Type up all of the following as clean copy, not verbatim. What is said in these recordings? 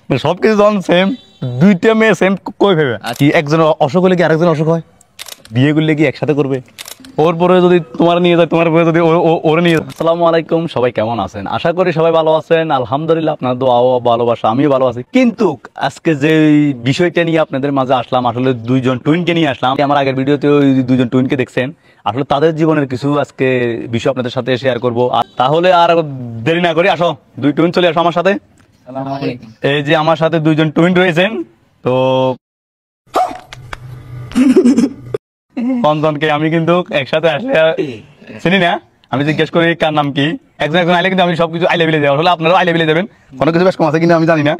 সবকিছু যখন সেম, দুইটা মেয়ে সেম কই ভেবে কি একজন অসুখ হলে কি আরেকজন অসুখ হয়? বিয়ে করলে কি একসাথে করবে? ওর পরে যদি তোমার নিয়ে যায়, তোমার পরে যদি ওরে নিয়ে যায়। আসসালামু আলাইকুম, সবাই কেমন আছেন? আশা করি সবাই ভালো আছেন। আলহামদুলিল্লাহ, আপনার দোয়া ও ভালোবাসা আমিও ভালো আছি। কিন্তু আজকে যে বিষয়টা নিয়ে আপনাদের মাঝে আসলাম, আসলে দুইজন টুইনকে নিয়ে আসলাম। আমার আগের ভিডিওতে ওই দুইজন টুইনকে দেখছেন, আসলে তাদের জীবনের কিছু আজকে বিষয় আপনাদের সাথে শেয়ার করবো। আর তাহলে আর দেরি না করি, আসো দুই টুইন চলে আসো আমার সাথে। এই যে আমার সাথে দুইজন টুইন রয়েছেন, তো কনজনকে আমি কিন্তু একসাথে আসলে চিনি না। আমি জিজ্ঞেস করি কার নাম কি, একজন আইলে কিন্তু আমি সবকিছু আইলে বিলে দেওয়া হলে আপনারাও আইলে বিলে দেবেন। কোনো কিছু বেশ কম আছে কিন্তু আমি জানি না।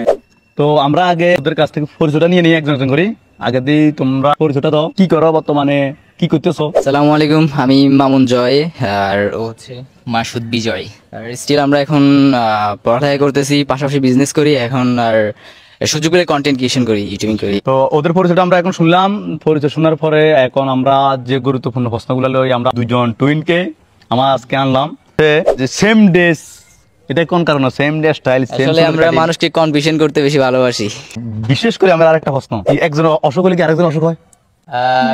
তো আমরা আগে ওদের কাছ থেকে পরিচয়টা নিয়ে নিই একজন একজন করি। আগে দিয়ে তোমরা পরিচয়টা দাও, কি করো বর্তমানে, কি করতেছো? আসসালামু আলাইকুম, আমি মামুন জয় আর ও হচ্ছে মাসুদ বিজয়। আর স্টিল আমরা এখন পড়ালেখা করতেছি, পাশাপাশি বিজনেস করি এখন। আর সুযোগ পেলে কন্টেন্ট ক্রিয়েশন করি, ইউটিউবিং করি। তো ওদের পরিচয়টা আমরা এখন শুনলাম। পরিচয় শোনার পরে এখন আমরা যে গুরুত্বপূর্ণ প্রশ্নগুলো লই, আমরা দুইজন টুইনকে আমার আজকে আনলাম যে সেম ডেস, এটা কোন কারণে সেম ডে স্টাইল সেম? আসলে আমরা মানুষকে কনভিশন করতে বেশি ভালোবাসি। বিশেষ করে আমরা আরেকটা প্রশ্ন, একজন অসুখ হলে কি আরেকজন অসুখ হয়?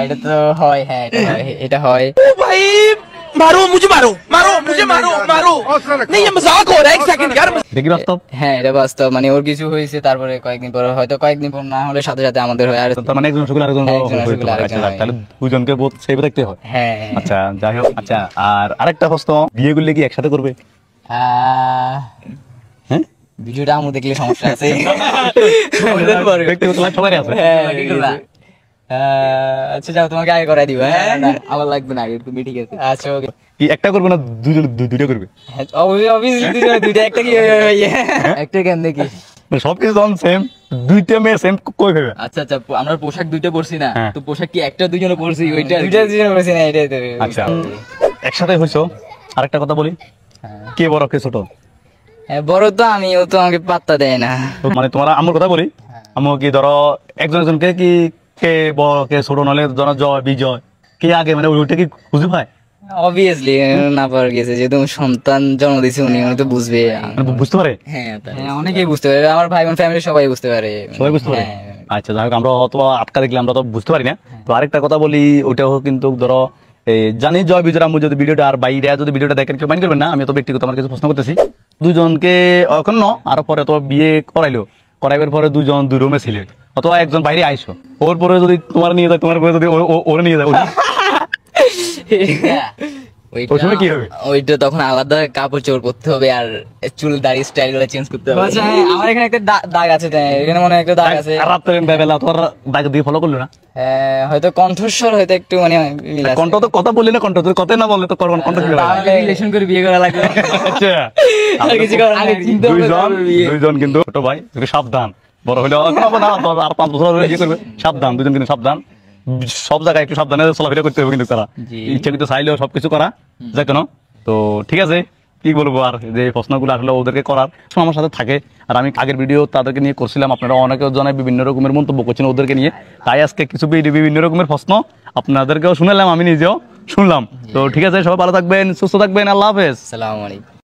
এটা তো হয়, হ্যাঁ এটা হয়। भाई मारो मुझे, मारो मारो मुझे, मारो मारो नहीं, ये मजाक हो रहा है, एक सेकंड यार। দেখি বাস্তব। হ্যাঁ এটা বাস্তব, মানে ওর কিছু হয়েছে, তারপরে কয়েকদিন পর, হয়তো কয়েকদিন পর না হলে সাথে সাথে আমাদের হয়। আর তার মানে একজন অসুখ হলে আরেকজন অসুখ হয়, তাহলে দুজনকে বোধ সেভ দেখতে হয়। হ্যাঁ আচ্ছা যাই হোক। আচ্ছা, আর আরেকটা প্রশ্ন, বিয়ে করলে কি একসাথে করবে? হ্যাঁ, ভিডিওটা আমু দেখলে সমস্যা আছে। ব্যক্তিগত লাইফ সবারই আছে। আচ্ছা যাও, তোমাকে আগে করাই দিব। হ্যাঁ আমার লাগবে না আগে, তুমি ঠিক আছে। আচ্ছা ওকে। কি একটা করবে না দুইটা করবে? অবভিয়াসলি দুইটা, একটা কি একটা কেন দেখি সবকিছু যখন সেম, দুইটা মেয়ে সেম কই ভেবে? আচ্ছা আচ্ছা, আমরা পোশাক দুইটা পরছি না, হ্যাঁ। তো পোশাক কি একটা দুইজনে পরছি? ওইটা দুইটা দুইজনে পরছি না, এটাই তো। আচ্ছা একসাথে হইছো। আরেকটা কথা বলি, কে বড় কে ছোট? হ্যাঁ বড় তো আমি, ও তো আমাকে পাত্তা দেয় না। মানে তোমার আমার কথা বলি, আমি কি ধরো একজন একজনকে কি কে বড় কে ছোট, নলে ধরো জয় বিজয় কে আগে, মানে ওইটা কি খুঁজে পায়? অবভিয়াসলি না পাওয়ার গেছে, যেহেতু সন্তান জন্ম দিয়েছে উনি তো বুঝবে। বুঝতে পারে? হ্যাঁ অনেকেই বুঝতে পারে, আমার ভাই বোন ফ্যামিলি সবাই বুঝতে পারে। সবাই বুঝতে পারে? আচ্ছা যাই হোক, আমরা অত আটকা দেখলে আমরা তো বুঝতে পারি না। তো আরেকটা কথা বলি, ওইটাও কিন্তু ধরো জানি জয় বিজয় আমি যদি ভিডিওটা আর বাইরে যদি ভিডিওটা দেখেন কেউ মাইন্ড করবেন না। আমি তো ব্যক্তিগত আমার কিছু প্রশ্ন করতেছি। দুজনকে এখন আরো পরে তো বিয়ে করাইবার পরে দুজন দুই রুমে ছিলে, অথবা একজন বাইরে আইসো, ওর পরে যদি তোমার নিয়ে যায়, তোমার পরে যদি ওরে নিয়ে যায়, কি হবে? ওইটা তখন আলাদা কাপড় চোপড় পরতে হবে, আর চুল দাড়ি স্টাইল গুলো চেঞ্জ করতে হবে। আচ্ছা আমার এখানে একটা দাগ আছে, এখানে মনে হয় একটা দাগ আছে। রাত্রে বেলা তোর দাগ দিয়ে ফলো করলো না? হ্যাঁ হয়তো কণ্ঠস্বর হয়তো একটু মানে কণ্ঠ তো কথা বললি না, কণ্ঠ তুই কথা না বললে তো করবেন কণ্ঠ রিলেশন করে বিয়ে করা লাগবে। আচ্ছা দুইজন কিন্তু ছোট ভাই, একটু সাবধান। বড় হলে আর 5 বছর বিয়ে করবে, সাবধান দুজন কিন্তু সাবধান। সব জায়গায় একটু সাবধানে চলাফেরা করতে হবে কিন্তু তারা ইচ্ছা কিন্তু চাইলেও সবকিছু করা যায় কেন। তো ঠিক আছে, কি বলবো আর, যে প্রশ্নগুলো আসলে ওদেরকে করার আমার সাথে থাকে। আর আমি আগের ভিডিও তাদেরকে নিয়ে করছিলাম, আপনারা অনেকেও জানায় বিভিন্ন রকমের মন্তব্য করছেন ওদেরকে নিয়ে, তাই আজকে কিছু বিভিন্ন রকমের প্রশ্ন আপনাদেরকেও শুনালাম, আমি নিজেও শুনলাম। তো ঠিক আছে, সবাই ভালো থাকবেন, সুস্থ থাকবেন, আল্লাহ হাফেজ। আসসালামু আলাইকুম।